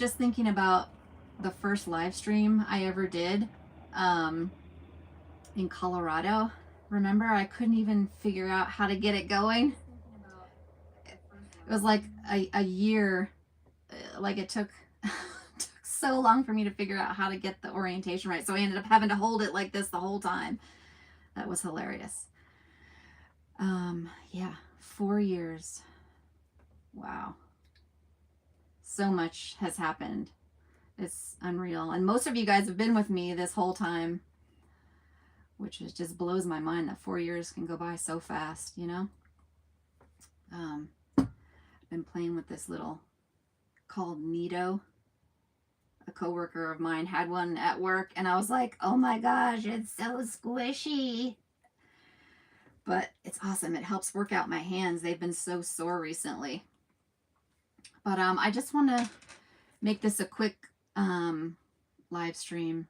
just thinking about the first live stream I ever did in Colorado. Remember, I couldn't even figure out how to get it going. It was like a year, like it took, took so long for me to figure out how to get the orientation right. So I ended up having to hold it like this the whole time. That was hilarious. Yeah, 4 years. Wow. So much has happened. It's unreal. And most of you guys have been with me this whole time, which is just blows my mind that 4 years can go by so fast, you know? I've been playing with this little called Neato. A coworker of mine had one at work, and I was like, oh my gosh, it's so squishy. But it's awesome. It helps work out my hands. They've been so sore recently. But I just want to make this a quick live stream.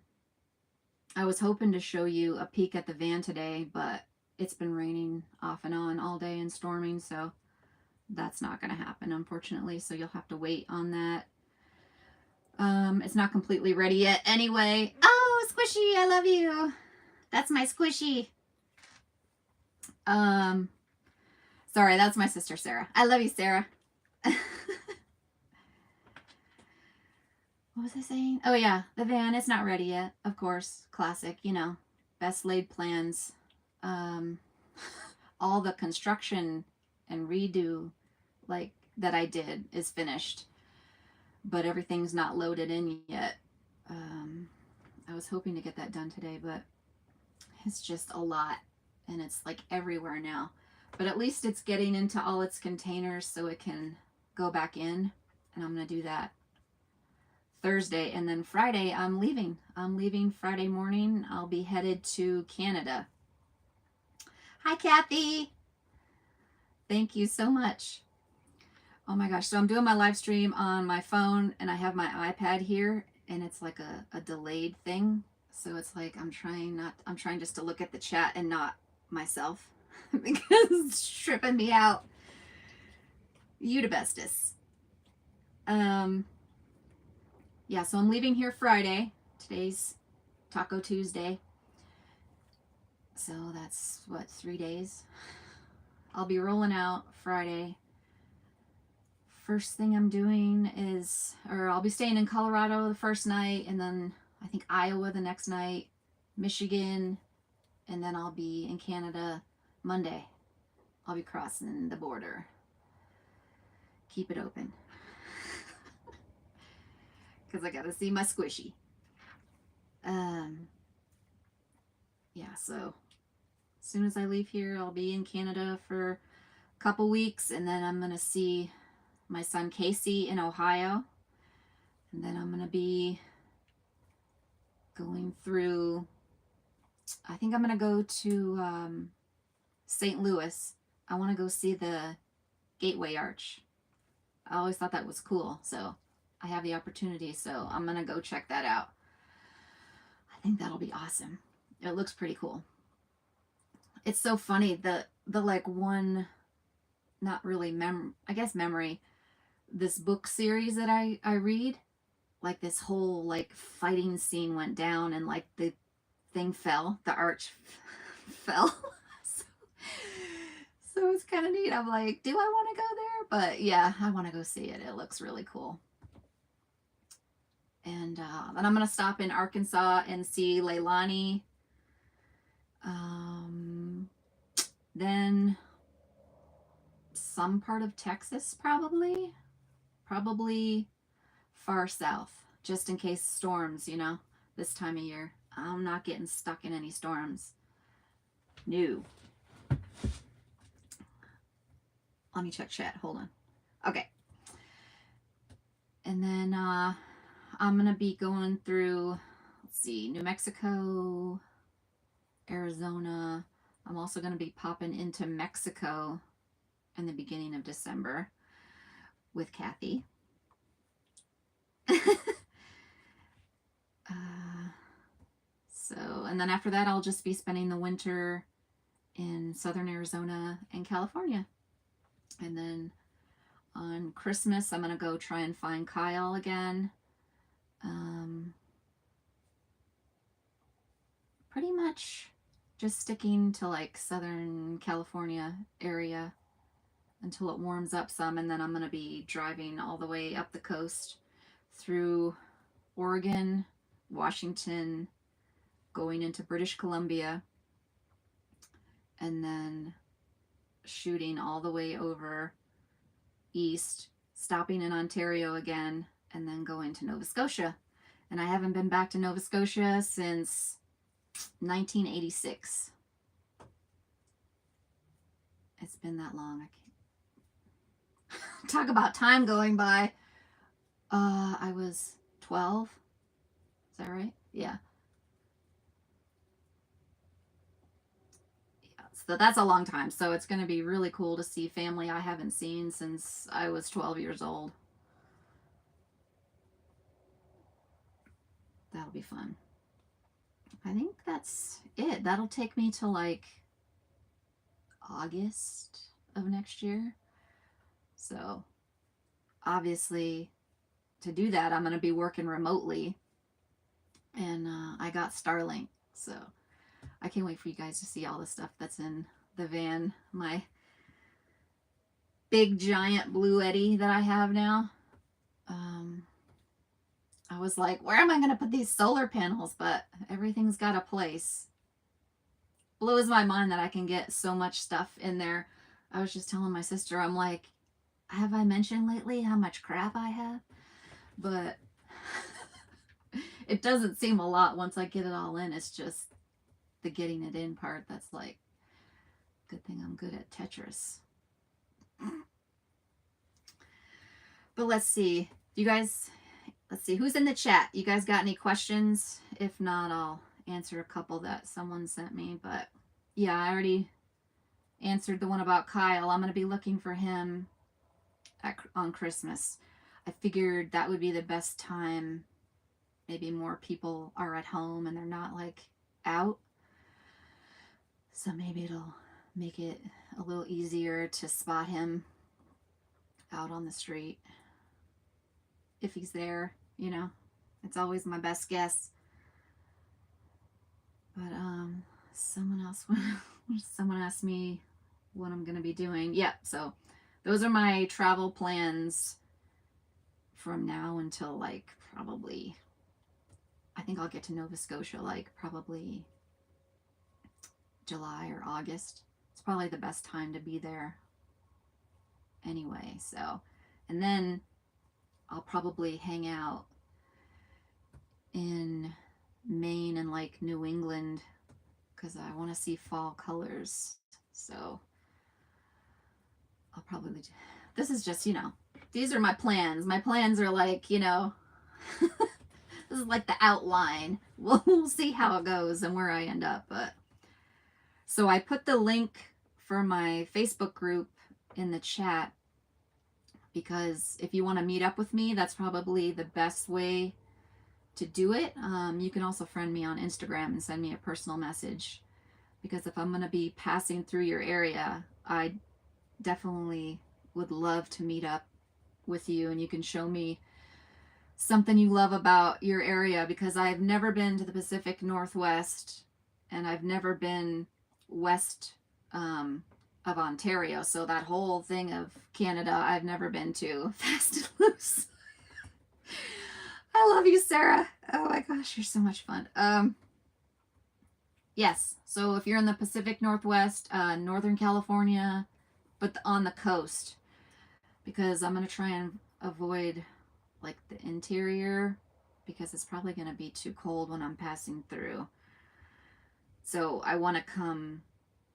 I was hoping to show you a peek at the van today, but it's been raining off and on all day and storming, so that's not going to happen, unfortunately. So you'll have to wait on that. It's not completely ready yet anyway. Oh, Squishy, I love you. That's my Squishy. Sorry, that's my sister, Sarah. I love you, Sarah. What was I saying? Oh, yeah, the van is not ready yet, of course. Classic, you know, best laid plans. All the construction and redo like that I did is finished, but everything's not loaded in yet. I was hoping to get that done today, but it's just a lot, and it's like everywhere now. But at least it's getting into all its containers so it can go back in, and I'm going to do that Thursday. And then Friday, I'm leaving. I'm leaving Friday morning. I'll be headed to Canada. Hi, Kathy. Thank you so much. Oh my gosh. So I'm doing my live stream on my phone, and I have my iPad here, and it's like a delayed thing. So it's like I'm trying just to look at the chat and not myself because it's tripping me out. Utabestis. Yeah, so I'm leaving here Friday. Today's Taco Tuesday. So that's what, 3 days? I'll be rolling out Friday. First thing I'm doing is, or I'll be staying in Colorado the first night, and then I think Iowa the next night, Michigan, and then I'll be in Canada Monday. I'll be crossing the border. Keep it open. Because I got to see my Squishy. Yeah, so as soon as I leave here, I'll be in Canada for a couple weeks, and then I'm going to see my son Casey in Ohio. And then I'm going to be going through, I think I'm going to go to St. Louis. I want to go see the Gateway Arch. I always thought that was cool, so I have the opportunity, so I'm going to go check that out. I think that'll be awesome. It looks pretty cool. It's so funny, the like one, not really I guess memory, this book series that I read, like this whole like fighting scene went down, and like the thing fell, the arch fell. So it's kind of neat. I'm like, do I want to go there? But yeah, I want to go see it. It looks really cool. And then I'm going to stop in Arkansas and see Leilani. Then some part of Texas, probably far south, just in case storms, you know, this time of year. I'm not getting stuck in any storms. No. Let me check chat. Hold on. Okay. And then I'm going to be going through, let's see, New Mexico, Arizona. I'm also going to be popping into Mexico in the beginning of December with Kathy. So, and then after that, I'll just be spending the winter in southern Arizona and California. And then on Christmas, I'm going to go try and find Kyle again. Pretty much just sticking to like Southern California area until it warms up some, and then I'm going to be driving all the way up the coast through Oregon, Washington, going into British Columbia, and then shooting all the way over east, stopping in Ontario again, and then going to Nova Scotia. And I haven't been back to Nova Scotia since 1986. It's been that long. I can't talk about time going by. I was 12. Is that right? Yeah. So that's a long time. So it's going to be really cool to see family I haven't seen since I was 12 years old. That'll be fun. I think that's it. That'll take me to like August of next year. So obviously to do that, I'm going to be working remotely. And I got Starlink. So I can't wait for you guys to see all the stuff that's in the van. My big giant Blue Eddy that I have now. I was like, where am I going to put these solar panels? But everything's got a place. Blows my mind that I can get so much stuff in there. I was just telling my sister, I'm like, have I mentioned lately how much crap I have? But it doesn't seem a lot once I get it all in. It's just the getting it in part that's like, good thing I'm good at Tetris. But let's see. You guys, let's see who's in the chat. You guys got any questions? If not, I'll answer a couple that someone sent me. But yeah, I already answered the one about Kyle. I'm going to be looking for him on Christmas. I figured that would be the best time. Maybe more people are at home and they're not like out. So maybe it'll make it a little easier to spot him out on the street. If he's there, you know, it's always my best guess. But someone asked me what I'm gonna be doing. Yeah, so those are my travel plans from now until like probably, I think I'll get to Nova Scotia like probably July or August. It's probably the best time to be there anyway. So, and then I'll probably hang out in Maine and like New England because I want to see fall colors. So I'll probably, this is just, you know, these are my plans. My plans are like, you know, this is like the outline. We'll see how it goes and where I end up. But so I put the link for my Facebook group in the chat because if you want to meet up with me, that's probably the best way to do it. You can also friend me on Instagram and send me a personal message because if I'm going to be passing through your area, I definitely would love to meet up with you and you can show me something you love about your area because I've never been to the Pacific Northwest and I've never been west of Ontario. So that whole thing of Canada, I've never been to. Fast and loose. I love you, Sarah. Oh my gosh, you're so much fun. Yes, so if you're in the Pacific Northwest, Northern California, but on the coast, because I'm going to try and avoid like the interior because it's probably going to be too cold when I'm passing through. So I want to come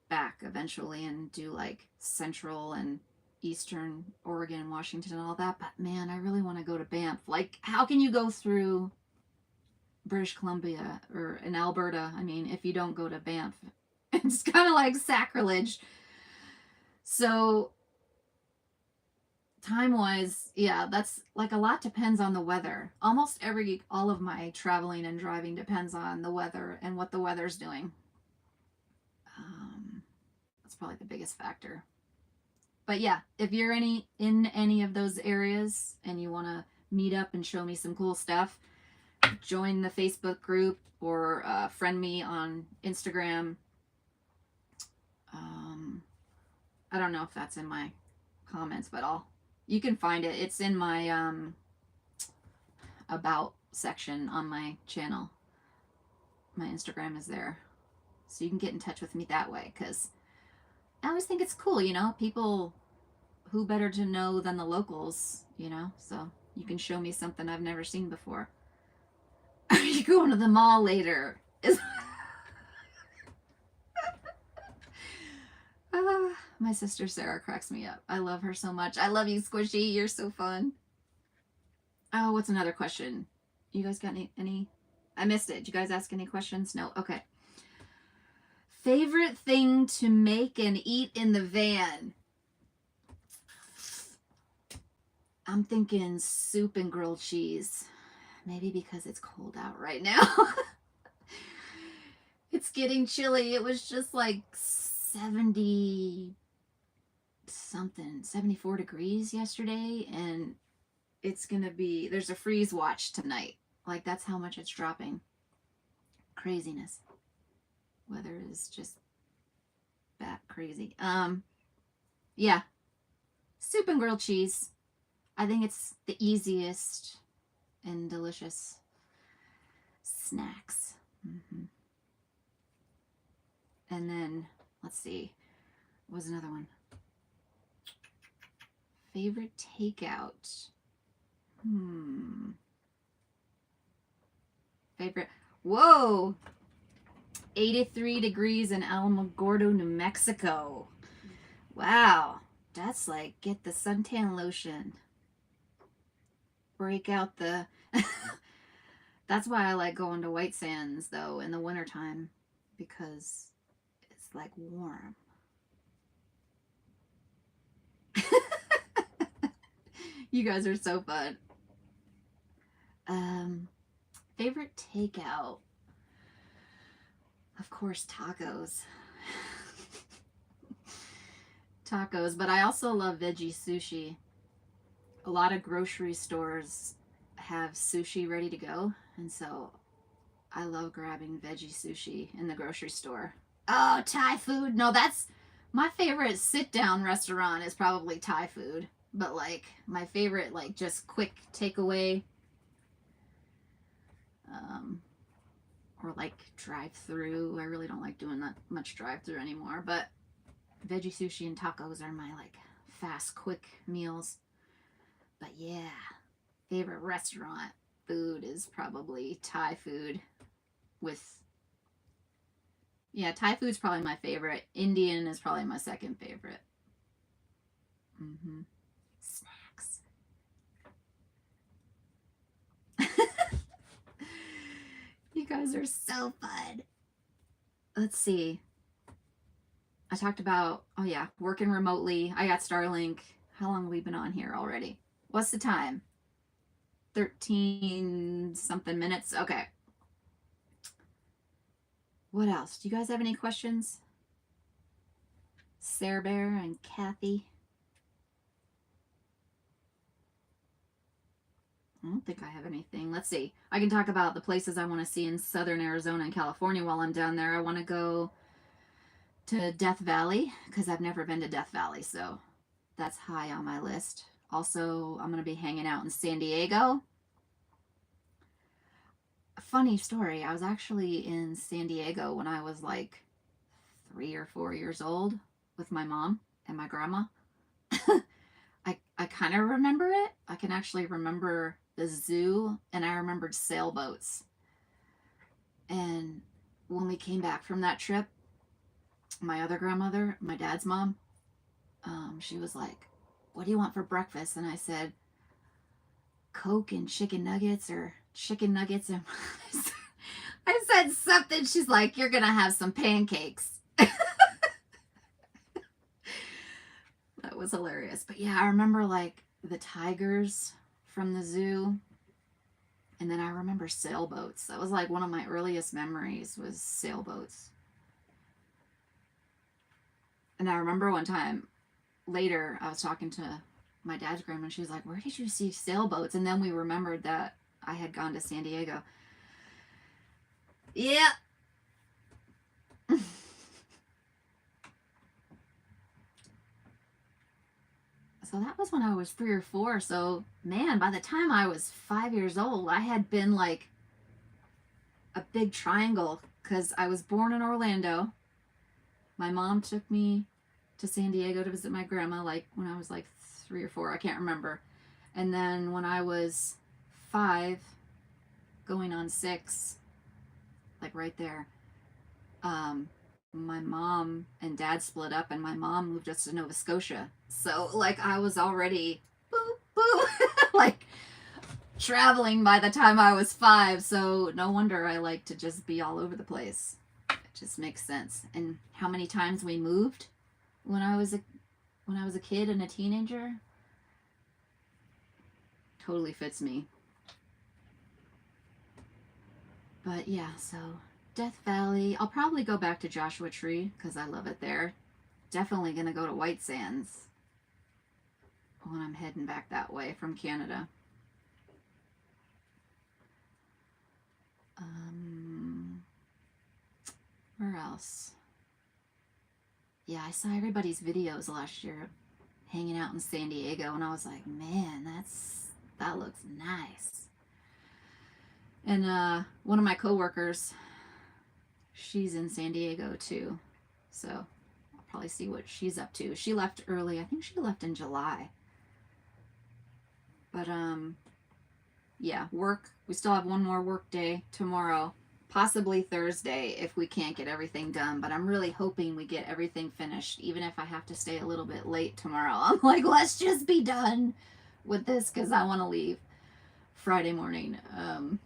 back eventually and do like Central and Eastern Oregon and Washington and all that. But man, I really want to go to Banff. Like, how can you go through British Columbia or in Alberta? I mean, if you don't go to Banff, it's kind of like sacrilege. So time-wise, yeah, that's like a lot depends on the weather. Almost all of my traveling and driving depends on the weather and what the weather's doing. That's probably the biggest factor. But yeah, if you're in any of those areas and you want to meet up and show me some cool stuff, join the Facebook group or friend me on Instagram. I don't know if that's in my comments, but you can find it. It's in my about section on my channel. My Instagram is there, so you can get in touch with me that way, because I always think it's cool, people, who better to know than the locals, so you can show me something I've never seen before. Are you going to the mall later? My sister Sarah cracks me up. I love her so much. I love you, Squishy. You're so fun. Oh, what's another question? You guys got any? I missed it. Did you guys ask any questions? No? Okay. Favorite thing to make and eat in the van? I'm thinking soup and grilled cheese. Maybe because it's cold out right now. It's getting chilly. It was just like 70 something, 74 degrees yesterday, and it's gonna be, there's a freeze watch tonight. Like, that's how much it's dropping. Craziness. Weather is just bat crazy. Yeah, soup and grilled cheese. I think it's the easiest and delicious snacks. And then, let's see, what was another one? Favorite takeout. Favorite. Whoa! 83 degrees in Alamogordo, New Mexico. Wow. That's like, get the suntan lotion. Break out the... That's why I like going to White Sands, though, in the wintertime. Because it's like warm. You guys are so fun. Favorite takeout? Of course, tacos. Tacos, but I also love veggie sushi. A lot of grocery stores have sushi ready to go, and so I love grabbing veggie sushi in the grocery store. Oh, Thai food. No, that's my favorite sit-down restaurant is probably Thai food. But, like, my favorite, like, just quick takeaway, or, like, drive-through. I really don't like doing that much drive-through anymore. But veggie sushi and tacos are my, like, fast, quick meals. But, yeah, favorite restaurant food is probably Thai food with... Yeah, Thai food's probably my favorite. Indian is probably my second favorite. Snacks. You guys are so fun. Let's see. I talked about, oh yeah, working remotely. I got Starlink. How long have we been on here already? What's the time? 13 something minutes. Okay. What else? Do you guys have any questions? Sarah Bear and Kathy. I don't think I have anything. Let's see. I can talk about the places I want to see in southern Arizona and California while I'm down there. I want to go to Death Valley because I've never been to Death Valley, so that's high on my list. Also, I'm going to be hanging out in San Diego. A funny story. I was actually in San Diego when I was like 3 or 4 years old with my mom and my grandma. I kind of remember it. I can actually remember the zoo, and I remembered sailboats. And when we came back from that trip, my other grandmother, my dad's mom, she was like, what do you want for breakfast? And I said, Coke and chicken nuggets, or chicken nuggets. And I said something. She's like, you're going to have some pancakes. That was hilarious. But yeah, I remember like the tigers from the zoo. And then I remember sailboats. That was like one of my earliest memories was sailboats. And I remember one time later, I was talking to my dad's grandma, and she was like, where did you see sailboats? And then we remembered that I had gone to San Diego. Yeah. So that was when I was 3 or 4. So, man, by the time I was 5 years old, I had been like a big triangle because I was born in Orlando. My mom took me to San Diego to visit my grandma, like when I was like 3 or 4. I can't remember. And then when I was 5, going on 6, like right there, my mom and dad split up, and my mom moved us to Nova Scotia. So, like, I was already boop, boop, like traveling by the time I was 5. So, no wonder I like to just be all over the place. It just makes sense. And how many times we moved when I was a kid and a teenager totally fits me. But yeah, so Death Valley. I'll probably go back to Joshua Tree because I love it there. Definitely gonna go to White Sands when I'm heading back that way from Canada. Where else? Yeah, I saw everybody's videos last year hanging out in San Diego, and I was like, man, that looks nice. And one of my coworkers, she's in San Diego too, so I'll probably see what she's up to. She left early. I think she left in July. But yeah, work. We still have one more work day tomorrow, possibly Thursday if we can't get everything done. But I'm really hoping we get everything finished, even if I have to stay a little bit late tomorrow. I'm like, let's just be done with this because I want to leave Friday morning and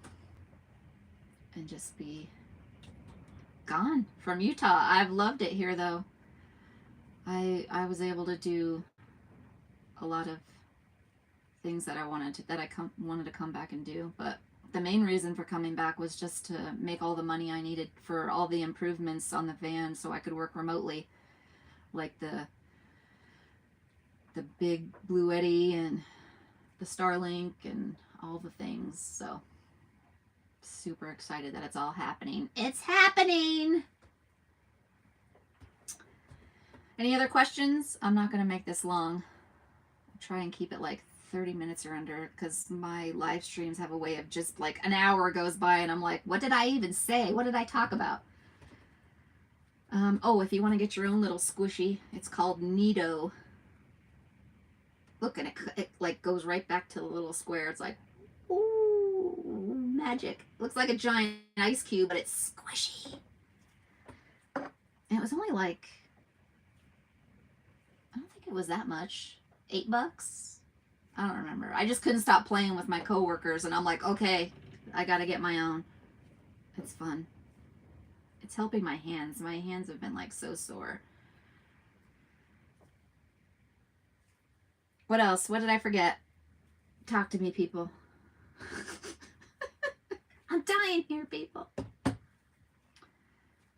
just be gone from Utah. I've loved it here though. I was able to do a lot of things that I wanted to come back and do, but the main reason for coming back was just to make all the money I needed for all the improvements on the van so I could work remotely, like the big Blue Eddy and the Starlink and all the things. So super excited that it's all happening. It's happening. Any other questions? I'm not going to make this long. I'll try and keep it like 30 minutes or under because my live streams have a way of just like an hour goes by and I'm like, what did I even say? What did I talk about? Oh, if you want to get your own little squishy, it's called Neato. Look, and it like goes right back to the little square. It's like, ooh, magic. Looks like a giant ice cube, but it's squishy. And it was only like, I don't think it was that much. $8? I don't remember. I just couldn't stop playing with my coworkers, and I'm like, okay, I gotta get my own. It's fun. It's helping my hands. My hands have been like so sore. What else? What did I forget? Talk to me, people. I'm dying here, people.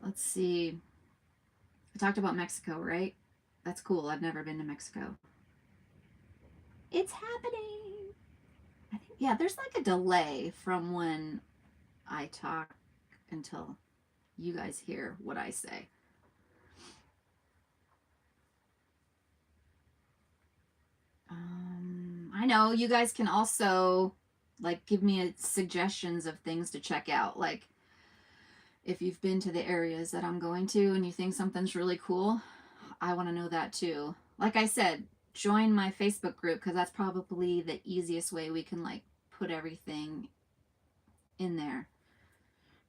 Let's see. I talked about Mexico, right? That's cool. I've never been to Mexico. It's happening. I think, yeah, there's like a delay from when I talk until you guys hear what I say. I know you guys can also like give me suggestions of things to check out. Like if you've been to the areas that I'm going to and you think something's really cool, I want to know that too. Like I said, join my Facebook group because that's probably the easiest way we can like put everything in there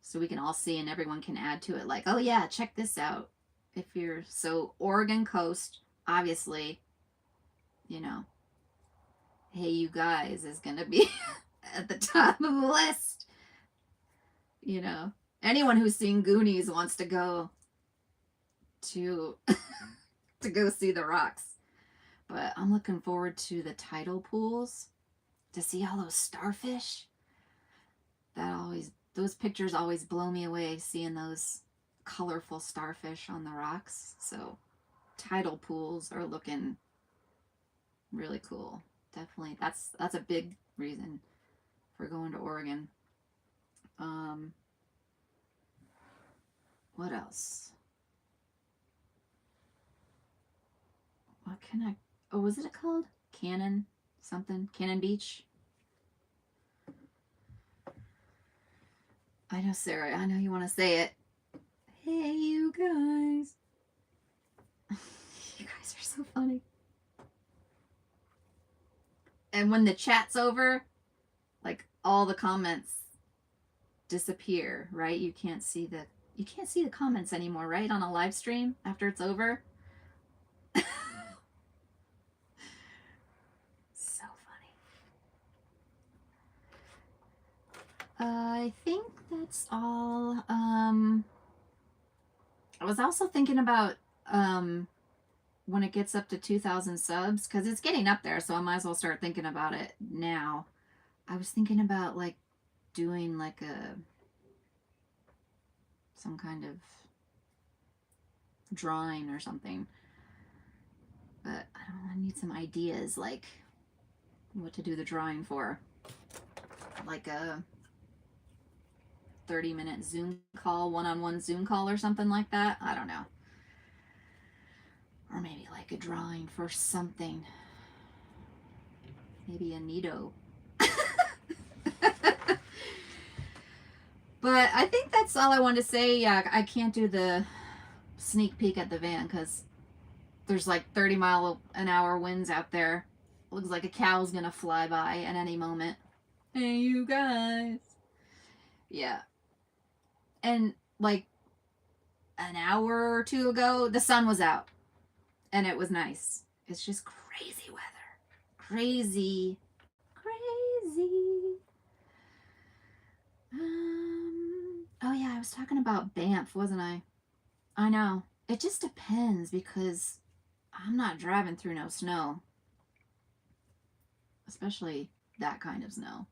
so we can all see and everyone can add to it. Like, oh yeah, check this out. If you're so Oregon coast, obviously, you know, hey you guys is gonna be at the top of the list. You know, anyone who's seen Goonies wants to go to to go see the rocks. But I'm looking forward to the tidal pools to see all those starfish. Those pictures always blow me away, seeing those colorful starfish on the rocks. So tidal pools are looking really cool. Definitely, that's a big reason for going to Oregon. What else? What can I... Oh, was it called? Cannon something? Cannon Beach? I know, Sarah. I know you want to say it. Hey, you guys. You guys are so funny. And when the chat's over, like, all the comments disappear, right? You can't see the comments anymore, right? On a live stream after it's over. So funny. I think that's all. I was also thinking about when it gets up to 2,000 subs, because it's getting up there, so I might as well start thinking about it now. I was thinking about like doing like some kind of drawing or something, but I don't know, I need some ideas, like what to do the drawing for, like a 30-minute Zoom call, one-on-one Zoom call or something like that. I don't know. Or maybe like a drawing for something. Maybe a neato. But I think that's all I wanted to say. Yeah, I can't do the sneak peek at the van because there's like 30-mile-an-hour winds out there. Looks like a cow's gonna fly by at any moment. Hey, you guys. Yeah. And like an hour or two ago, the sun was out and it was nice. It's just crazy weather. Crazy. Oh yeah, I was talking about Banff, wasn't I? I know. It just depends because I'm not driving through no snow. Especially that kind of snow.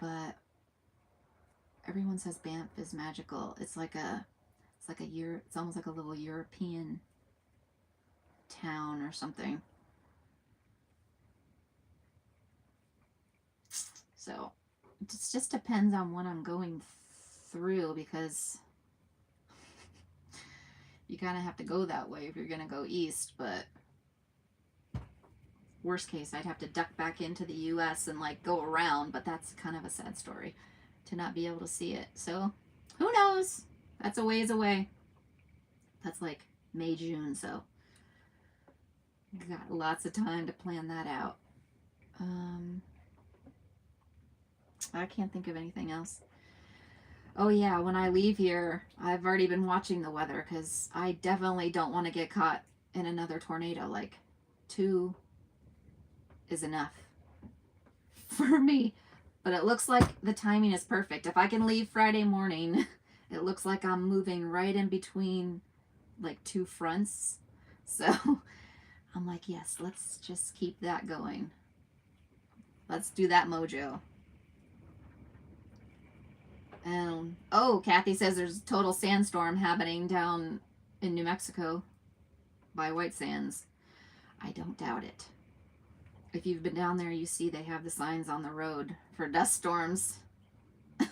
But everyone says Banff is magical. It's almost like a little European town or something. So it just depends on what I'm going through, because you kind of have to go that way if you're going to go east, but worst case, I'd have to duck back into the US and like go around, but that's kind of a sad story to not be able to see it. So who knows? That's a ways away. That's like May, June, so got lots of time to plan that out. I can't think of anything else. Oh yeah, when I leave here, I've already been watching the weather because I definitely don't want to get caught in another tornado. Like 2 is enough for me. But it looks like the timing is perfect. If I can leave Friday morning, it looks like I'm moving right in between like 2 fronts. So I'm like, yes, let's just keep that going. Let's do that mojo. Oh, Kathy says there's a total sandstorm happening down in New Mexico by White Sands. I don't doubt it. If you've been down there, you see they have the signs on the road for dust storms. I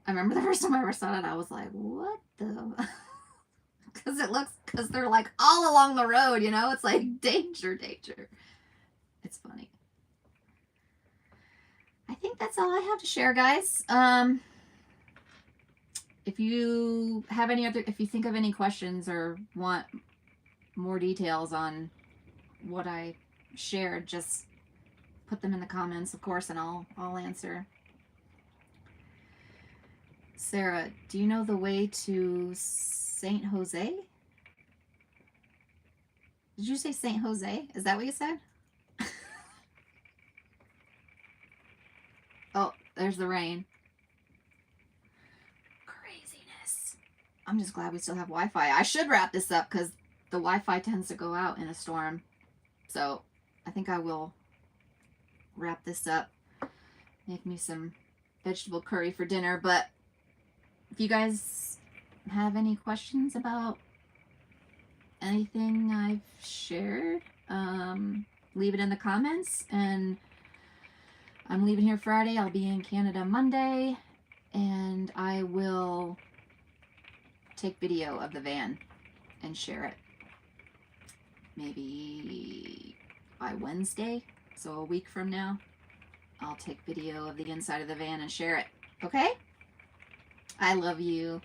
remember the first time I ever saw it, I was like, what the... Because they're like all along the road, you know? It's like danger, danger. It's funny. I think that's all I have to share, guys. If you have if you think of any questions or want more details on what I shared, just put them in the comments, of course, and I'll answer. Sarah, do you know the way to St. Jose? Did you say St. Jose? Is that what you said? Oh, there's the rain. Craziness. I'm just glad we still have Wi-Fi. I should wrap this up because the Wi-Fi tends to go out in a storm. So I think I will wrap this up. Make me some vegetable curry for dinner. But if you guys have any questions about anything I've shared, leave it in the comments. And I'm leaving here Friday. I'll be in Canada Monday. And I will take video of the van and share it. Maybe by Wednesday, so a week from now, I'll take video of the inside of the van and share it. Okay? I love you.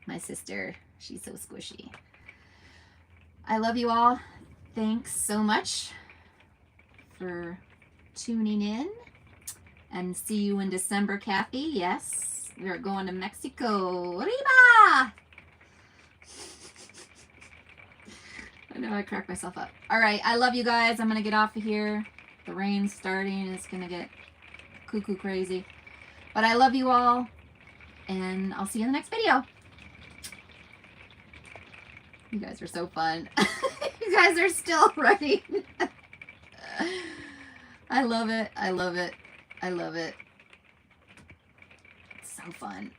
My sister, she's so squishy. I love you all. Thanks so much for tuning in. And see you in December, Kathy. Yes, we're going to Mexico. Arriba! I know I cracked myself up. All right, I love you guys. I'm going to get off of here. The rain's starting. It's going to get cuckoo crazy. But I love you all. And I'll see you in the next video. You guys are so fun. You guys are still running. I love it. I love it. I love it. It's so fun.